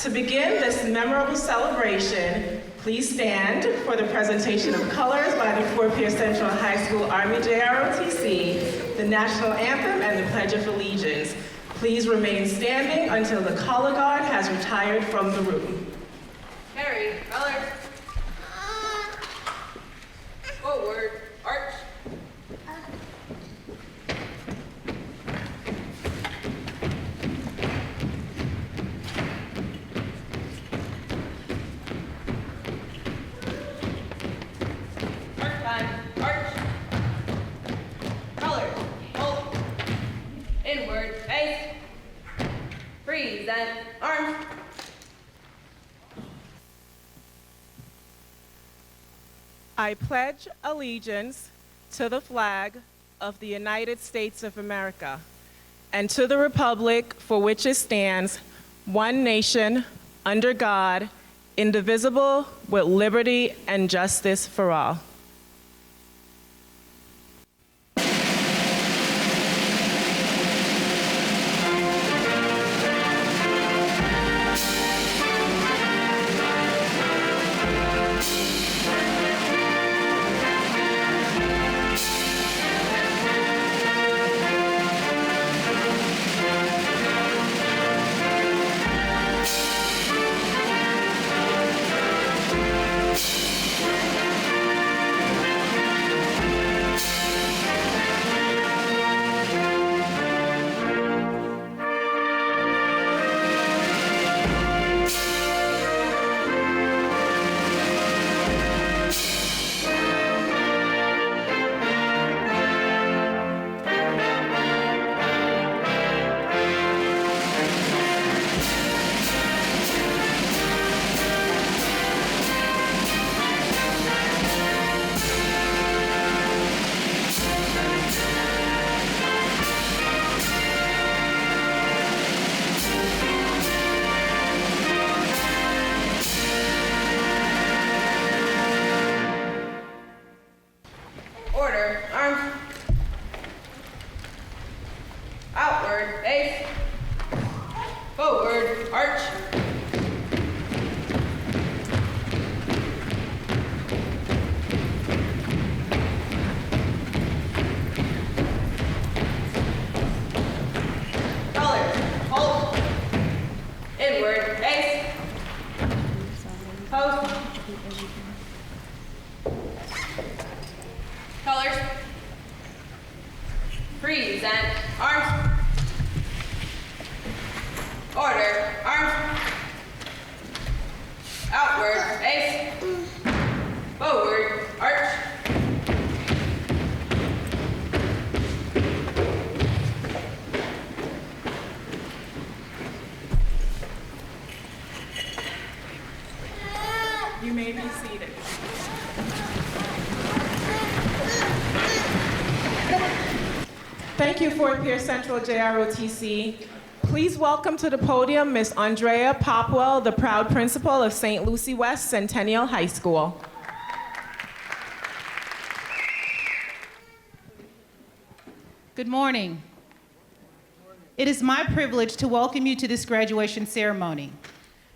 To begin this memorable celebration, please stand for the presentation of colors by the Fort Pierce Central High School Army JROTC, the national anthem, and the Pledge of Allegiance. Please remain standing until the color guard has retired from the room. Harry, colors. Forward, arch. Arch line, arch. Colors, hold. Inward, face. Freeze and arms. I pledge allegiance to the flag of the United States of America and to the republic for which it stands, one nation, under God, indivisible, with liberty and justice for all. Order, arms. Outward, face. Forward, arch. Color, hold. Inward, face. Post. Colors. Freeze and arms. Order, arms. Outward, face. Forward, arch. You may be seated. Thank you, Fort Pierce Central JROTC. Please welcome to the podium Ms. Andrea Popwell, the proud principal of St. Lucie West Centennial High School. Good morning. It is my privilege to welcome you to this graduation ceremony.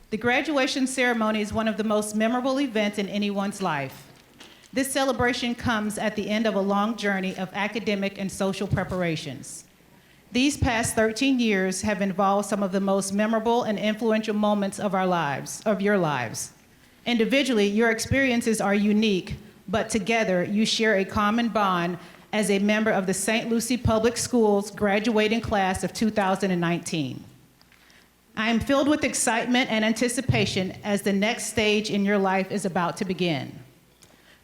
The graduation ceremony is one of the most memorable events in anyone's life. This celebration comes at the end of a long journey of academic and social preparations. These past 13 years have involved some of the most memorable and influential moments of your lives. Individually, your experiences are unique, but together you share a common bond as a member of the St. Lucie Public Schools graduating class of 2019. I am filled with excitement and anticipation as the next stage in your life is about to begin.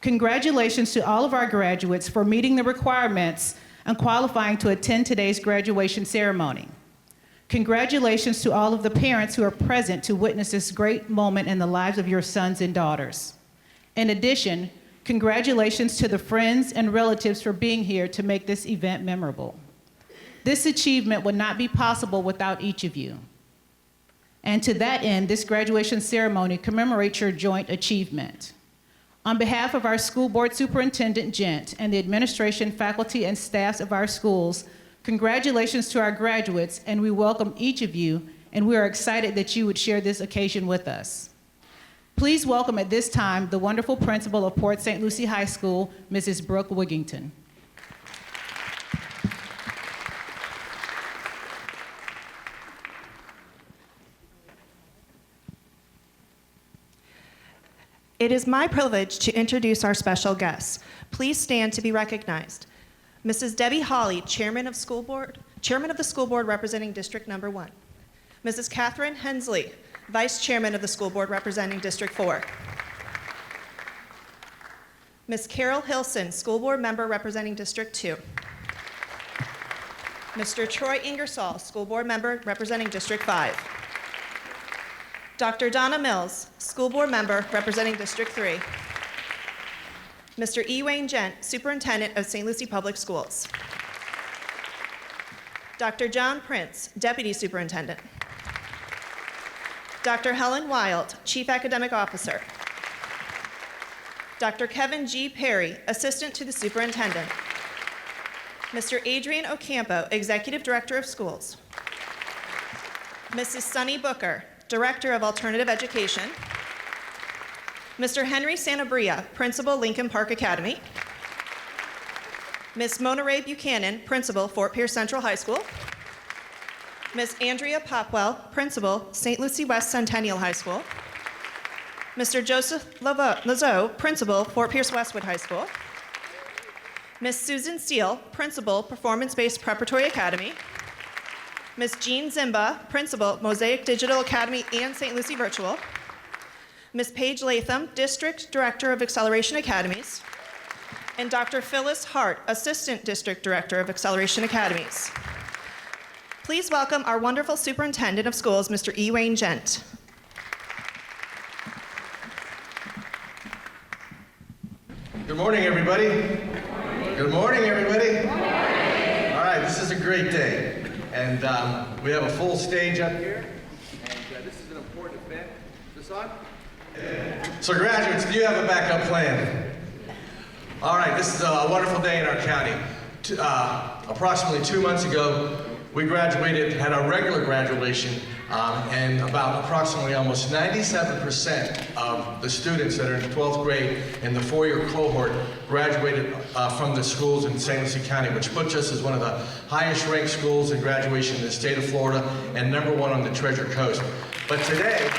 Congratulations to all of our graduates for meeting the requirements and qualifying to attend today's graduation ceremony. Congratulations to all of the parents who are present to witness this great moment in the lives of your sons and daughters. In addition, congratulations to the friends and relatives for being here to make this event memorable. This achievement would not be possible without each of you. And to that end, this graduation ceremony commemorates your joint achievement. On behalf of our school board superintendent, Gent, and the administration, faculty, and staffs of our schools, congratulations to our graduates, and we welcome each of you and we are excited that you would share this occasion with us. Please welcome at this time the wonderful principal of Port St. Lucie High School, Mrs. Brooke Wigington. It is my privilege to introduce our special guests. Please stand to be recognized. Mrs. Debbie Hawley, Chairman of the School Board representing District Number 1. Mrs. Catherine Hensley, Vice Chairman of the School Board representing District 4. Ms. Carol Hilson, School Board Member representing District 2. Mr. Troy Ingersoll, School Board Member representing District 5. Dr. Donna Mills, School Board Member representing District 3. Mr. E. Wayne Gent, Superintendent of St. Lucie Public Schools. Dr. John Prince, Deputy Superintendent. Dr. Helen Wild, Chief Academic Officer. Dr. Kevin G. Perry, Assistant to the Superintendent. Mr. Adrian Ocampo, Executive Director of Schools. Mrs. Sunny Booker, Director of Alternative Education. Mr. Henry Santabria, Principal, Lincoln Park Academy. Ms. Mona Ray Buchanan, Principal, Fort Pierce Central High School. Ms. Andrea Popwell, Principal, St. Lucie West Centennial High School. Mr. Joseph Lazo, Principal, Fort Pierce Westwood High School. Ms. Susan Steele, Principal, Performance-Based Preparatory Academy. Ms. Jean Zimba, Principal, Mosaic Digital Academy and St. Lucie Virtual. Ms. Paige Latham, District Director of Acceleration Academies. And Dr. Phyllis Hart, Assistant District Director of Acceleration Academies. Please welcome our wonderful Superintendent of Schools, Mr. E. Wayne Gent. Good morning, everybody. Good morning, everybody. Good morning. All right, this is a great day. And we have a full stage up here. And this is an important event. Is this on? So graduates, do you have a backup plan? All right, this is a wonderful day in our county. Approximately 2 months ago, we graduated, had our regular graduation, and about approximately almost 97% of the students that are in 12th grade in the 4-year cohort graduated from the schools in St. Lucie County, which puts us as one of the highest ranked schools in graduation in the state of Florida and #1 on the Treasure Coast. But today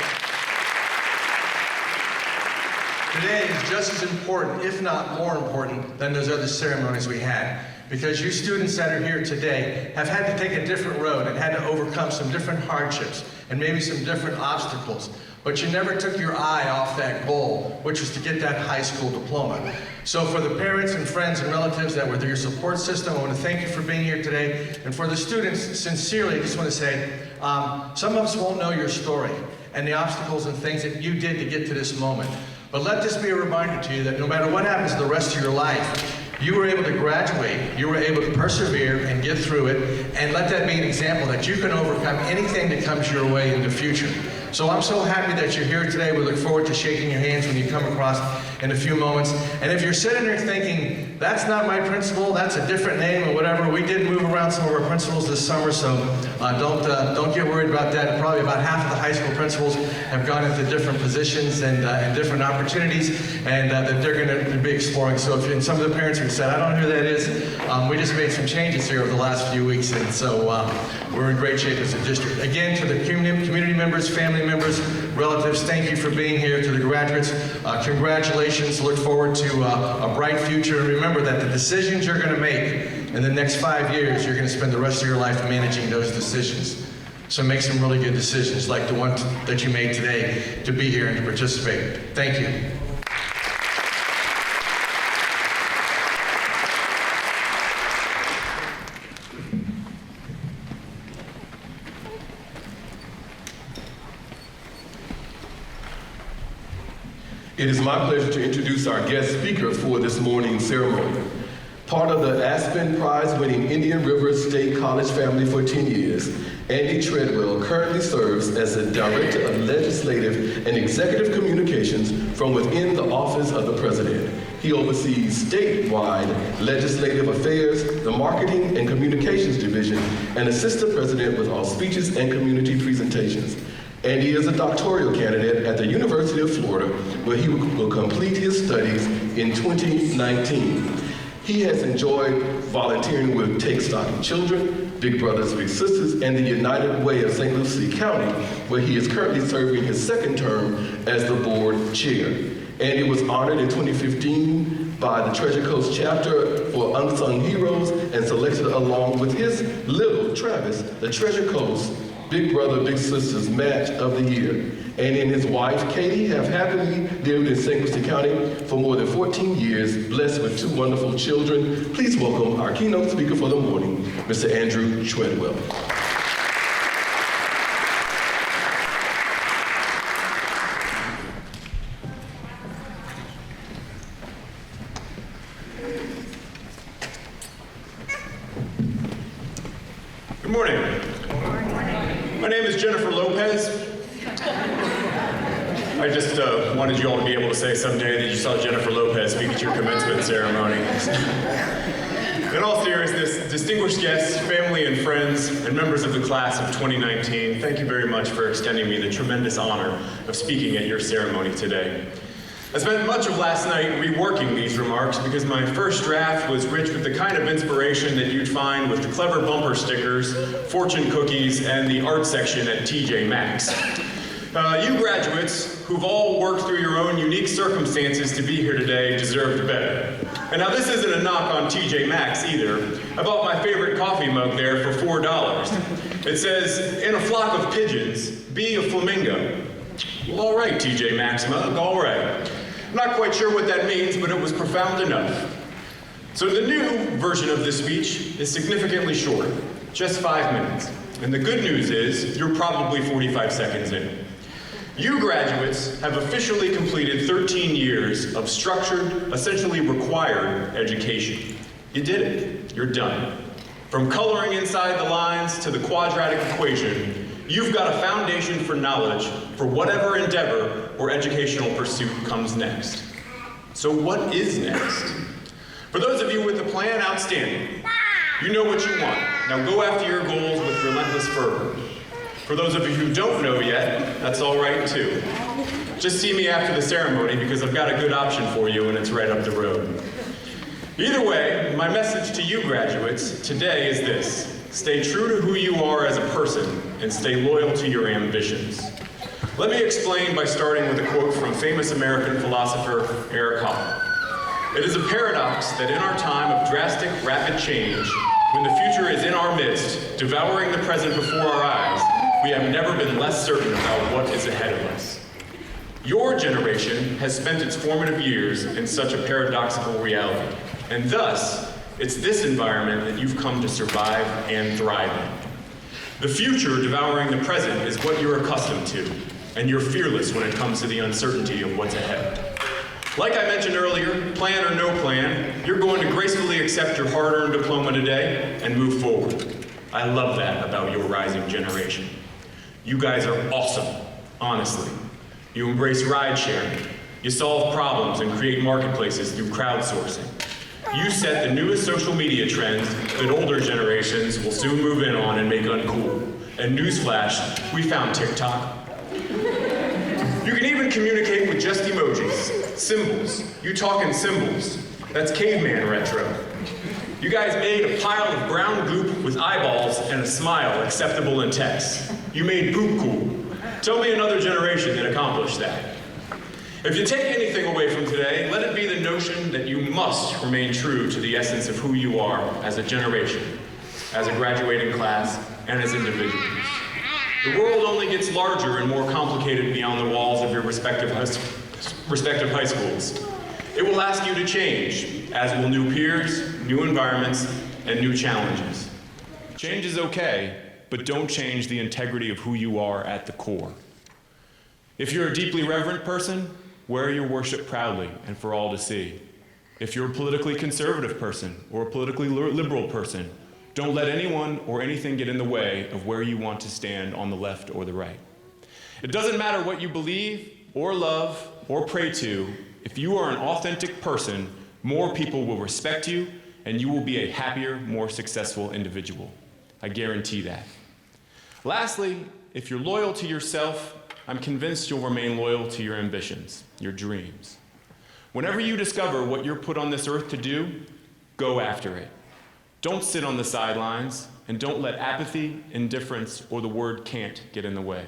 is just as important, if not more important, than those other ceremonies we had. Because you students that are here today have had to take a different road and had to overcome some different hardships and maybe some different obstacles. But you never took your eye off that goal, which was to get that high school diploma. So for the parents and friends and relatives that were your support system, I want to thank you for being here today. And for the students, sincerely, I just want to say, some of us won't know your story and the obstacles and things that you did to get to this moment. But let this be a reminder to you that no matter what happens the rest of your life, you were able to graduate, you were able to persevere and get through it, and let that be an example that you can overcome anything that comes your way in the future. So I'm so happy that you're here today. We look forward to shaking your hands when you come across in a few moments. And if you're sitting there thinking, that's not my principal, that's a different name or whatever, we did move around some of our principals this summer, so don't get worried about that. Probably about half of the high school principals have gone into different positions and different opportunities, and that they're going to be exploring. So if some of the parents who said, I don't know who that is, we just made some changes here over the last few weeks, and so we're in great shape as a district. Again, to the community members, family members, relatives, thank you for being here. To the graduates, congratulations. Look forward to a bright future. And remember that the decisions you're going to make in the next 5 years, you're going to spend the rest of your life managing those decisions. So make some really good decisions like the one that you made today to be here and to participate. Thank you. It is my pleasure to introduce our guest speaker for this morning's ceremony. Part of the Aspen Prize-winning Indian River State College family for 10 years, Andy Treadwell currently serves as the Director of Legislative and Executive Communications from within the Office of the President. He oversees statewide legislative affairs, the marketing and communications division, and assistant president with all speeches and community presentations. And he is a doctoral candidate at the University of Florida, where he will complete his studies in 2019. He has enjoyed volunteering with Take Stock in Children, Big Brothers Big Sisters, and the United Way of St. Lucie County, where he is currently serving his second term as the board chair. And he was honored in 2015 by the Treasure Coast chapter for Unsung Heroes and selected along with his little Travis, the Treasure Coast Big Brother Big Sisters Match of the Year. And in his wife, Katie, have happily lived in St. Lucie County for more than 14 years, blessed with 2 wonderful children. Please welcome our keynote speaker for the morning, Mr. Andrew Treadwell. Good morning. My name is Jennifer Lopez. I just wanted you all to be able to say someday that you saw Jennifer Lopez speak at your commencement ceremony. In all seriousness, distinguished guests, family and friends, and members of the class of 2019, thank you very much for extending me the tremendous honor of speaking at your ceremony today. I spent much of last night reworking these remarks because my first draft was rich with the kind of inspiration that you'd find with the clever bumper stickers, fortune cookies, and the art section at TJ Maxx. You graduates, who've all worked through your own unique circumstances to be here today, deserved better. And now this isn't a knock on TJ Maxx either. I bought my favorite coffee mug there for $4. It says, "In a flock of pigeons, be a flamingo." Well, all right, TJ Maxx mug, all right. I'm not quite sure what that means, but it was profound enough. So the new version of this speech is significantly shorter, just 5 minutes. And the good news is, you're probably 45 seconds in. You graduates have officially completed 13 years of structured, essentially required education. You did it. You're done. From coloring inside the lines to the quadratic equation, you've got a foundation for knowledge for whatever endeavor or educational pursuit comes next. So what is next? For those of you with a plan, outstanding. You know what you want. Now go after your goals with relentless fervor. For those of you who don't know yet, that's all right too. Just see me after the ceremony because I've got a good option for you and it's right up the road. Either way, my message to you graduates today is this. Stay true to who you are as a person and stay loyal to your ambitions. Let me explain by starting with a quote from famous American philosopher Eric Hoffer. It is a paradox that in our time of drastic, rapid change, when the future is in our midst, devouring the present before our eyes, we have never been less certain about what is ahead of us. Your generation has spent its formative years in such a paradoxical reality, and thus, it's this environment that you've come to survive and thrive in. The future devouring the present is what you're accustomed to, and you're fearless when it comes to the uncertainty of what's ahead. Like I mentioned earlier, plan or no plan, you're going to gracefully accept your hard-earned diploma today and move forward. I love that about your rising generation. You guys are awesome, honestly. You embrace ride sharing. You solve problems and create marketplaces through crowdsourcing. You set the newest social media trends that older generations will soon move in on and make uncool. And newsflash, we found TikTok. You can even communicate with just emojis, symbols. You talk in symbols. That's caveman retro. You guys made a pile of brown goop with eyeballs and a smile acceptable in text. You made poop cool. Tell me another generation that accomplished that. If you take anything away from today, let it be the notion that you must remain true to the essence of who you are as a generation, as a graduating class, and as individuals. The world only gets larger and more complicated beyond the walls of your respective high schools. It will ask you to change, as will new peers, new environments, and new challenges. Change is okay, but don't change the integrity of who you are at the core. If you're a deeply reverent person, wear your worship proudly and for all to see. If you're a politically conservative person or a politically liberal person, don't let anyone or anything get in the way of where you want to stand on the left or the right. It doesn't matter what you believe or love or pray to if you are an authentic person, more people will respect you and you will be a happier, more successful individual. I guarantee that. Lastly, if you're loyal to yourself, I'm convinced you'll remain loyal to your ambitions, your dreams. Whenever you discover what you're put on this earth to do, go after it. Don't sit on the sidelines, and don't let apathy, indifference, or the word can't get in the way.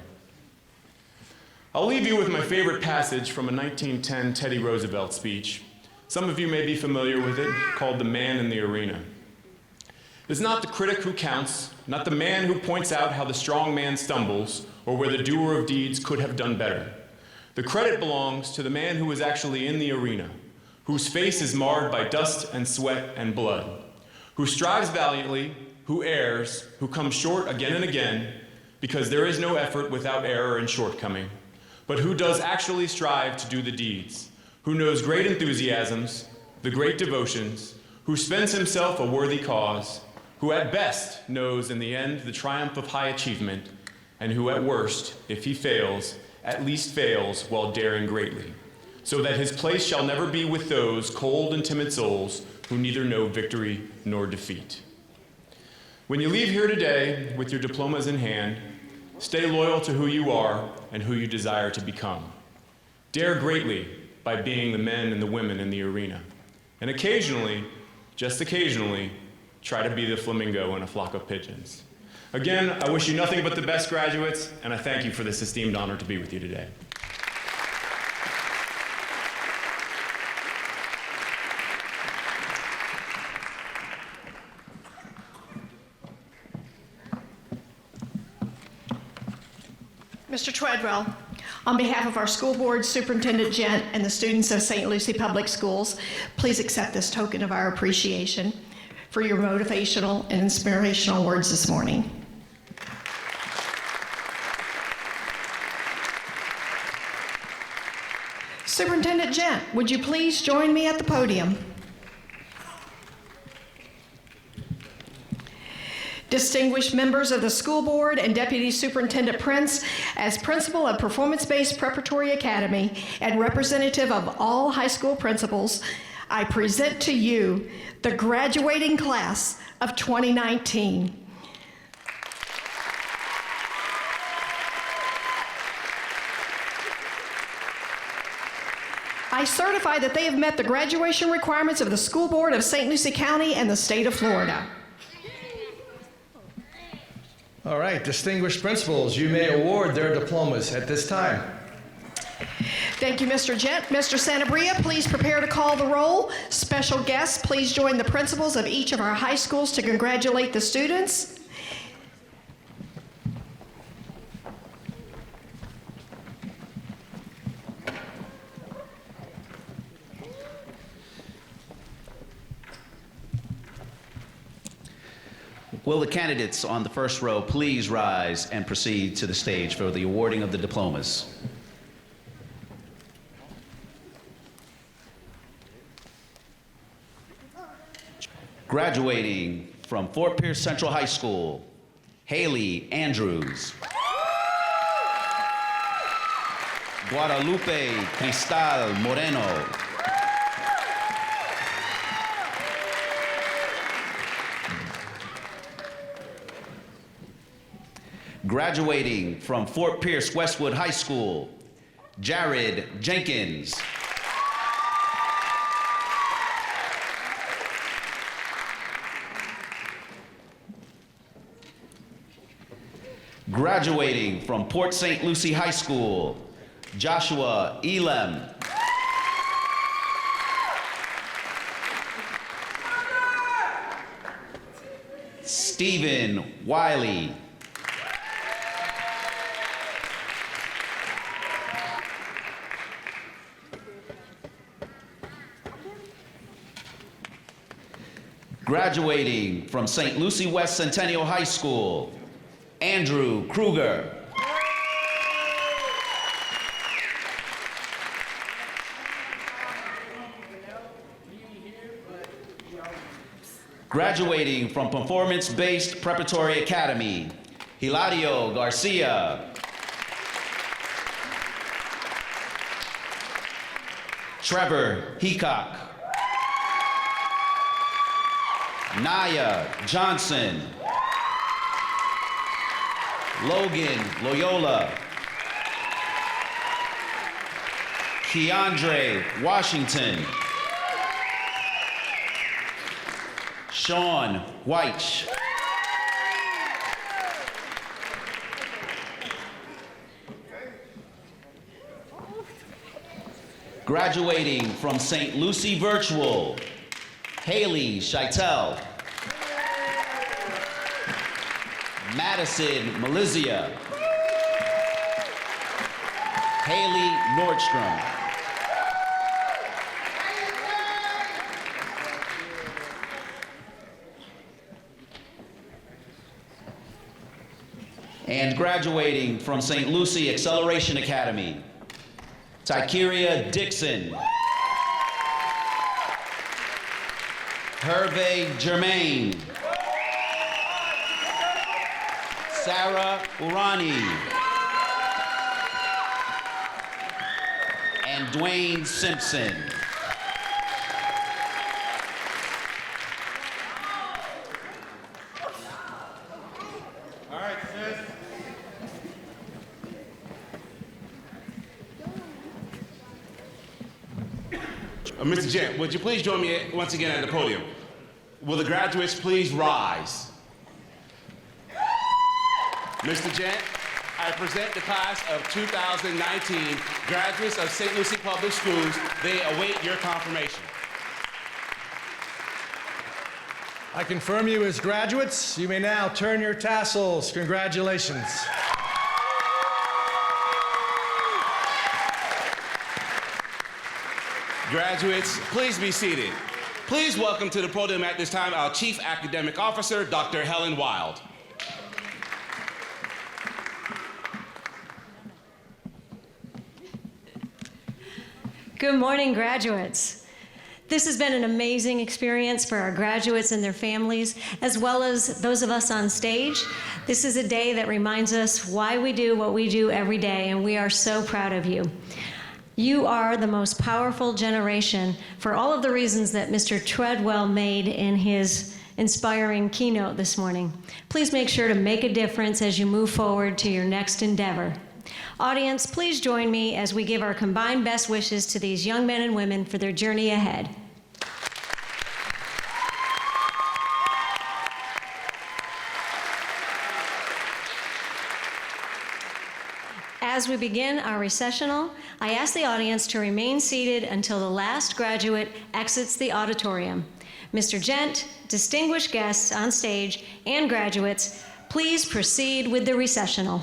I'll leave you with my favorite passage from a 1910 Teddy Roosevelt speech. Some of you may be familiar with it, called The Man in the Arena. It's not the critic who counts, not the man who points out how the strong man stumbles, or where the doer of deeds could have done better. The credit belongs to the man who is actually in the arena, whose face is marred by dust and sweat and blood, who strives valiantly, who errs, who comes short again and again, because there is no effort without error and shortcoming, but who does actually strive to do the deeds, who knows great enthusiasms, the great devotions, who spends himself a worthy cause, who at best knows in the end the triumph of high achievement, and who at worst, if he fails, at least fails while daring greatly, so that his place shall never be with those cold and timid souls who neither know victory nor defeat. When you leave here today with your diplomas in hand, stay loyal to who you are and who you desire to become. Dare greatly by being the men and the women in the arena. And occasionally, just occasionally, try to be the flamingo in a flock of pigeons. Again, I wish you nothing but the best, graduates, and I thank you for this esteemed honor to be with you today. Mr. Treadwell, on behalf of our school board, Superintendent Gent, and the students of St. Lucie Public Schools, please accept this token of our appreciation for your motivational and inspirational words this morning. Superintendent Gent, would you please join me at the podium? Distinguished members of the school board and Deputy Superintendent Prince, as principal of Performance-Based Preparatory Academy and representative of all high school principals, I present to you the graduating class of 2019. I certify that they have met the graduation requirements of the school board of St. Lucie County and the state of Florida. All right, distinguished principals, you may award their diplomas at this time. Thank you, Mr. Gent. Mr. Santabria, please prepare to call the roll. Special guests, please join the principals of each of our high schools to congratulate the students. Will the candidates on the first row please rise and proceed to the stage for the awarding of the diplomas? Graduating from Fort Pierce Central High School, Haley Andrews. Guadalupe Cristal Moreno. Graduating from Fort Pierce Westwood High School, Jared Jenkins. Graduating from Port St. Lucie High School, Joshua Elam. Stephen Wiley. Graduating from St. Lucie West Centennial High School, Andrew Kruger. Graduating from Performance-Based Preparatory Academy, Hilario Garcia. Trevor Heacock. Naya Johnson. Logan Loyola. Keandre Washington. Sean White. Graduating from St. Lucie Virtual, Haley Scheitel. Madison Malizia. Haley Nordstrom. And graduating from St. Lucie Acceleration Academy, Tykeria Dixon. Hervé Germain. Sarah Urani. And Dwayne Simpson. All right, sis. Mr. Gent, would you please join me once again at the podium? Will the graduates please rise? Mr. Gent, I present the class of 2019 graduates of St. Lucie Public Schools. They await your confirmation. I confirm you as graduates. You may now turn your tassels. Congratulations. Graduates, please be seated. Please welcome to the podium at this time our Chief Academic Officer, Dr. Helen Wild. Good morning, graduates. This has been an amazing experience for our graduates and their families, as well as those of us on stage. This is a day that reminds us why we do what we do every day, and we are so proud of you. You are the most powerful generation for all of the reasons that Mr. Treadwell made in his inspiring keynote this morning. Please make sure to make a difference as you move forward to your next endeavor. Audience, please join me as we give our combined best wishes to these young men and women for their journey ahead. As we begin our recessional, I ask the audience to remain seated until the last graduate exits the auditorium. Mr. Gent, distinguished guests on stage, and graduates, please proceed with the recessional.